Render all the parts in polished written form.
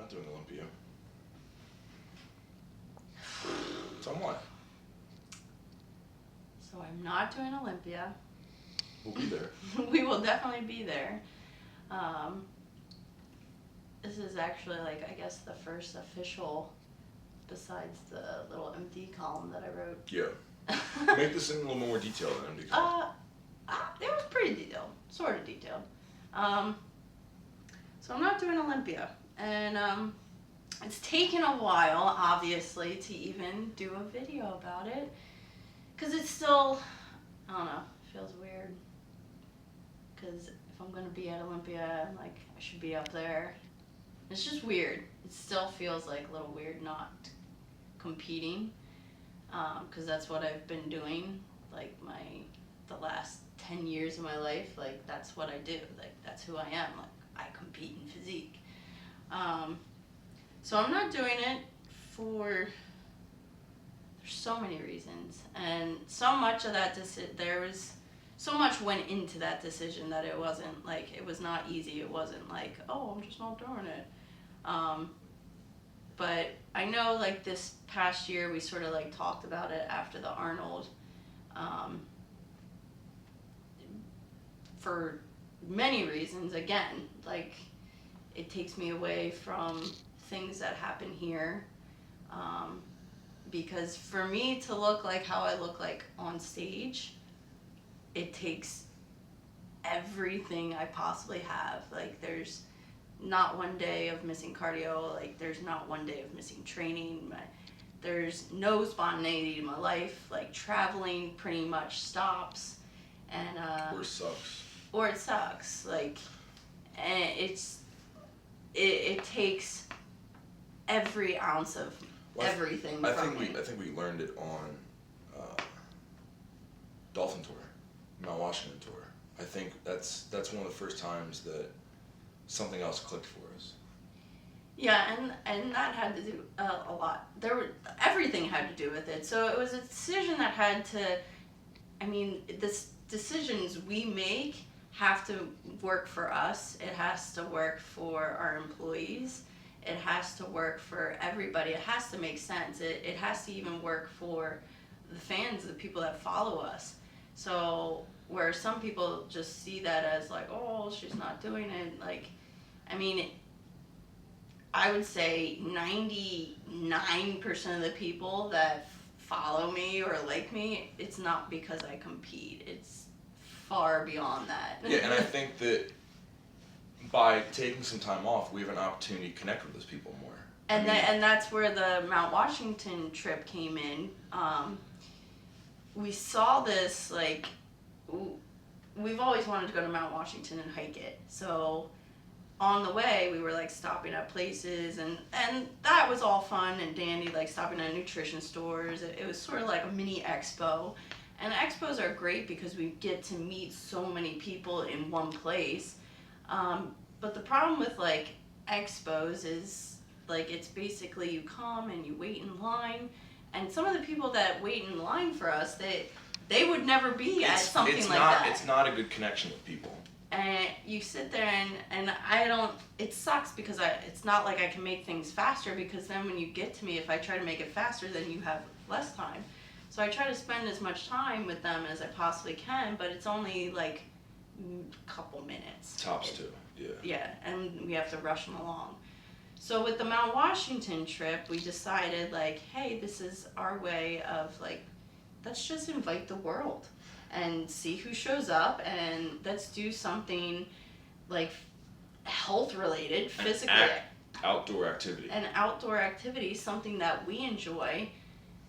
not doing Olympia. So I'm what? So I'm not doing Olympia. We'll be there. We will definitely be there. This is actually, like, I guess the first official, besides the little MD column that I wrote. Yeah. Make this in a little more detail than MD column. It was pretty detailed, sort of detailed. So I'm not doing Olympia, and it's taken a while, obviously, to even do a video about it, because it's still, I don't know, it feels weird, because if I'm going to be at Olympia, like, I should be up there. It's just weird. It still feels like a little weird not competing, because that's what I've been doing, like, the last 10 years of my life. Like, that's what I do. Like, that's who I am. Like, I compete in physique. So I'm not doing it for, there's so many reasons, and so much of that there was so much went into that decision that it wasn't like, it was not easy. It wasn't like, oh, I'm just not doing it. But I know, like, this past year we sort of like talked about it after the Arnold, for many reasons. Again, like, it takes me away from things that happen here, because for me to look like how I look like on stage, it takes everything I possibly have. Like, there's not one day of missing cardio, like, there's not one day of missing training. There's no spontaneity in my life. Like, traveling pretty much stops, and or it sucks, like, and it takes every ounce of everything from me. I think we learned it on Dolphin Tour, Mount Washington Tour. I think that's one of the first times that something else clicked for us. Yeah, and that had to do a lot. Everything had to do with it. So it was a decision that had to, I mean, decisions we make have to work for us. It has to work for our employees. It has to work for everybody. It has to make sense. It has to even work for the fans, the people that follow us. So where some people just see that as like, oh, she's not doing it. Like, I mean, I would say 99% of the people that follow me or like me, it's not because I compete. It's far beyond that. Yeah, and I think that by taking some time off, we have an opportunity to connect with those people more. And that's where the Mount Washington trip came in. We saw this, like, we've always wanted to go to Mount Washington and hike it. So on the way, we were, like, stopping at places, and that was all fun and dandy, like stopping at nutrition stores. It was sort of like a mini expo. And expos are great because we get to meet so many people in one place. But the problem with, like, expos is, like, it's basically you come and you wait in line, and some of the people that wait in line for us, they would never be at something like that. It's not a good connection with people. And you sit there and it sucks because it's not like I can make things faster, because then when you get to me, if I try to make it faster, then you have less time. So I try to spend as much time with them as I possibly can, but it's only like a couple minutes. Tops too, yeah. Yeah, and we have to rush them along. So with the Mount Washington trip, we decided, like, hey, this is our way of, like, let's just invite the world and see who shows up, and let's do something, like, health related, physically. Outdoor activity. An outdoor activity, something that we enjoy.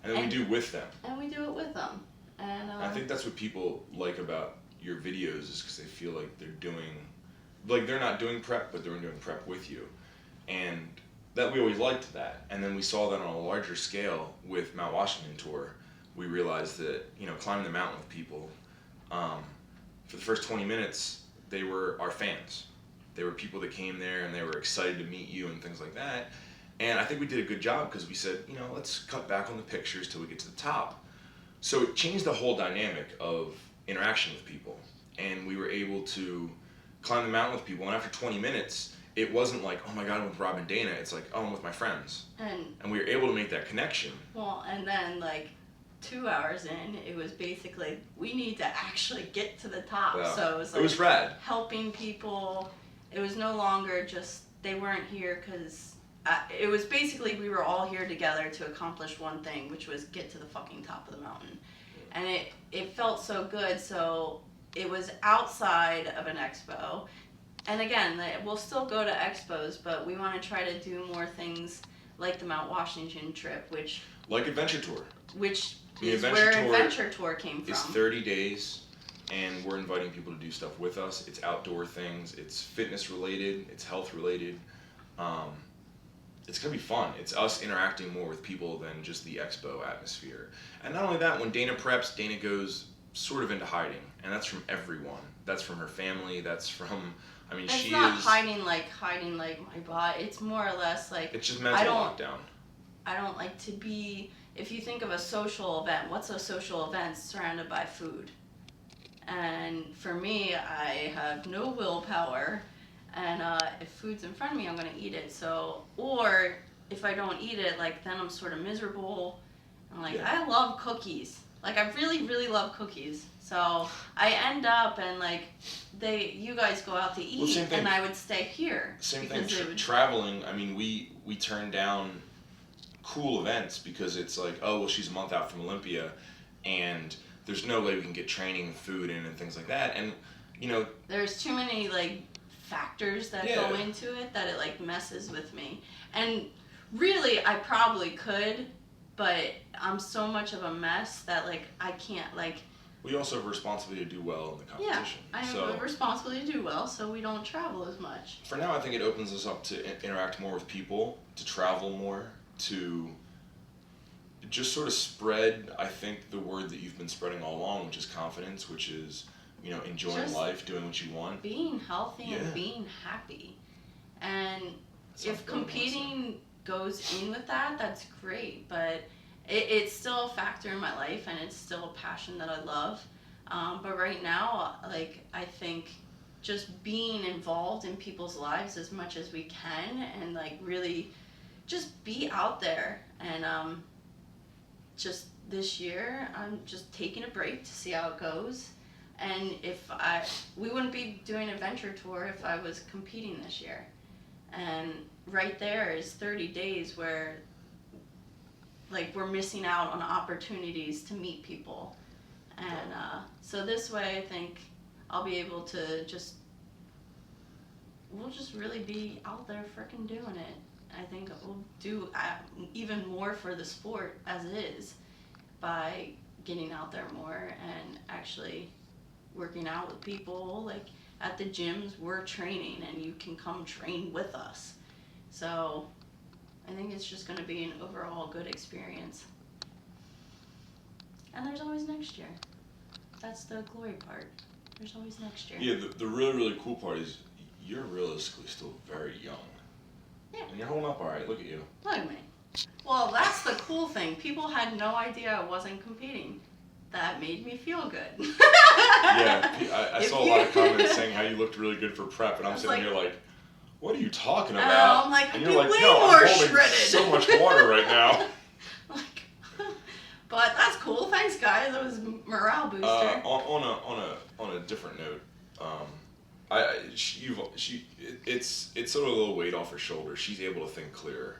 And we do with them. And we do it with them. And I think that's what people like about your videos, is because they feel like they're not doing prep, but they're doing prep with you. And that, we always liked that. And then we saw that on a larger scale with Mount Washington Tour. We realized that, climbing the mountain with people, for the first 20 minutes, they were our fans. They were people that came there and they were excited to meet you and things like that. And I think we did a good job, because we said, let's cut back on the pictures till we get to the top. So it changed the whole dynamic of interaction with people. And we were able to climb the mountain with people. And after 20 minutes, it wasn't like, oh my God, I'm with Rob and Dana. It's like, oh, I'm with my friends. And we were able to make that connection. Well, and then like 2 hours in, it was basically, we need to actually get to the top. Yeah. So it was like, it was rad. Helping people. It was no longer just, they weren't here because, it was basically we were all here together to accomplish one thing, which was get to the fucking top of the mountain. And it felt so good. So it was outside of an expo. And again, we'll still go to expos, but we want to try to do more things like the Mount Washington trip, which... Like Adventure Tour. Which The is Adventure where Tour Adventure Tour came from. It's 30 days, and we're inviting people to do stuff with us. It's outdoor things. It's fitness related. It's health related. It's going to be fun. It's us interacting more with people than just the expo atmosphere. And not only that, when Dana preps, Dana goes sort of into hiding. And that's from everyone. That's from her family. That's from... I mean, it's not hiding like my body. It's more or less like... It's just mental lockdown. I don't like to be... If you think of a social event, what's a social event surrounded by food? And for me, I have no willpower. And if food's in front of me, I'm going to eat it. So, or if I don't eat it, like, then I'm sort of miserable. I'm like, I love cookies. Like, I really, really love cookies. So I end up and like, you guys go out to eat, and I would stay here. Same thing. Traveling. I mean, we turn down cool events because it's like, oh well, she's a month out from Olympia, and there's no way we can get training and food in and things like that. And you know, there's too many like factors that go into it that it like messes with me. And really, I probably could, but I'm so much of a mess that like I can't like. We also have a responsibility to do well in the competition. Yeah, I have a responsibility to do well, so we don't travel as much. For now, I think it opens us up to interact more with people, to travel more, to just sort of spread, I think, the word that you've been spreading all along, which is confidence, which is, you know, enjoying just life, doing what you want. Being healthy and being happy. And if competing goes in with that, that's great, but... It's still a factor in my life, and it's still a passion that I love. But right now, like, I think just being involved in people's lives as much as we can, and like really just be out there. And just this year, I'm just taking a break to see how it goes. And we wouldn't be doing Adventure Tour if I was competing this year. And right there is 30 days where like we're missing out on opportunities to meet people. And so this way I think I'll be able to we'll just really be out there frickin' doing it. I think we'll do even more for the sport as it is by getting out there more and actually working out with people. Like at the gyms, we're training and you can come train with us. So I think it's just going to be an overall good experience. And there's always next year. That's the glory part. There's always next year. Yeah, the really, really cool part is you're realistically still very young. Yeah. And you're holding up all right. Look at you. Look at me. Well, that's the cool thing. People had no idea I wasn't competing. That made me feel good. Yeah, I saw a lot of comments saying how you looked really good for prep, and I'm sitting here like, what are you talking about? I'm like, and you're like, way more shredded. So much water right now. Like, but that's cool. Thanks, guys. It was a morale booster. On a different note, it's sort of a little weight off her shoulders. She's able to think clearer.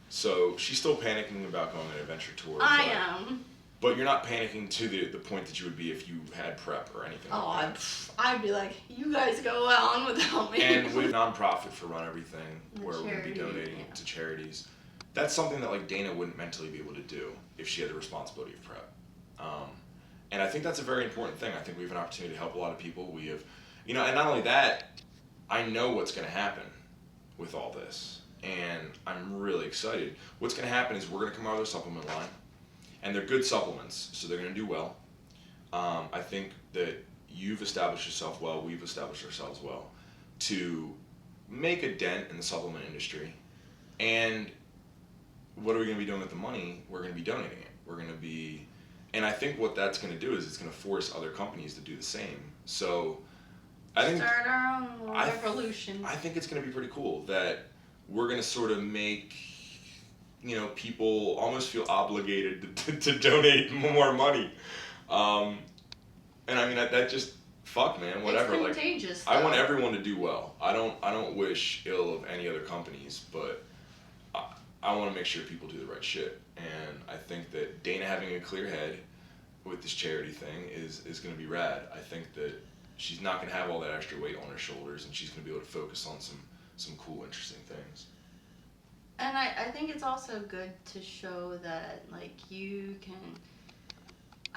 So she's still panicking about going on an adventure tour. I am. But you're not panicking to the point that you would be if you had prep or anything like that. I'd be like, you guys go on without me. And with nonprofit for Run Everything, where we're going to be donating to charities, that's something that like Dana wouldn't mentally be able to do if she had the responsibility of prep. And I think that's a very important thing. I think we have an opportunity to help a lot of people. We have, and not only that, I know what's going to happen with all this. And I'm really excited. What's going to happen is we're going to come out with a supplement line. And they're good supplements, so they're going to do well. I think that you've established yourself well, we've established ourselves well, to make a dent in the supplement industry. And what are we going to be doing with the money? We're going to be donating it. We're going to be... And I think what that's going to do is it's going to force other companies to do the same. So I think start our own revolution. I think it's going to be pretty cool that we're going to sort of make, people almost feel obligated to donate more money. And I mean, that just, fuck, man, whatever. It's contagious, I want everyone to do well. I don't wish ill of any other companies, but I want to make sure people do the right shit. And I think that Dana having a clear head with this charity thing is going to be rad. I think that she's not going to have all that extra weight on her shoulders, and she's going to be able to focus on some cool, interesting things. And I think it's also good to show that, like, you can...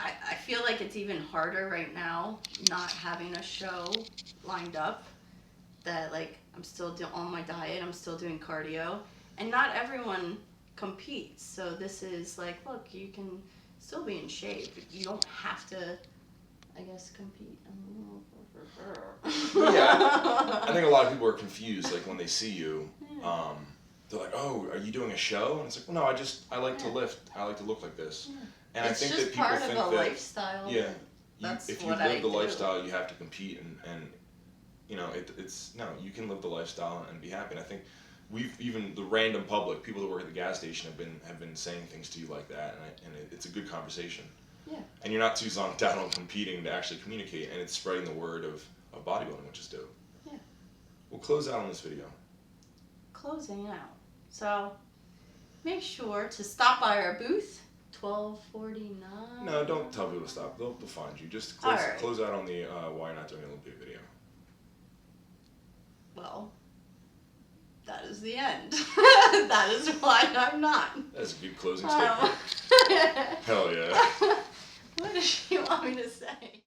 I feel like it's even harder right now not having a show lined up. That, like, I'm still on my diet, I'm still doing cardio, and not everyone competes. So this is like, look, you can still be in shape. You don't have to, I guess, compete. Yeah, I think a lot of people are confused, like, when they see you. Yeah. They're like, oh, are you doing a show? And it's like, well, no, I like to lift. I like to look like this. Yeah. And It's I think just that people part think of a that, lifestyle. yeah, That's if you what live I the do. lifestyle, you have to compete, and it's no, you can live the lifestyle and be happy. And I think even the random public, people that work at the gas station have been saying things to you like that, and it's a good conversation. Yeah. And you're not too zonked out on competing to actually communicate, and it's spreading the word of bodybuilding, which is dope. Yeah. We'll close out on this video. Closing out. So make sure to stop by our booth, 1249. No, don't tell people to stop. They'll find you. Just All right. close out on the why you're not doing an Olympia video. Well, that is the end. That is why I'm not. That's a good closing statement. Hell yeah. What does she want me to say?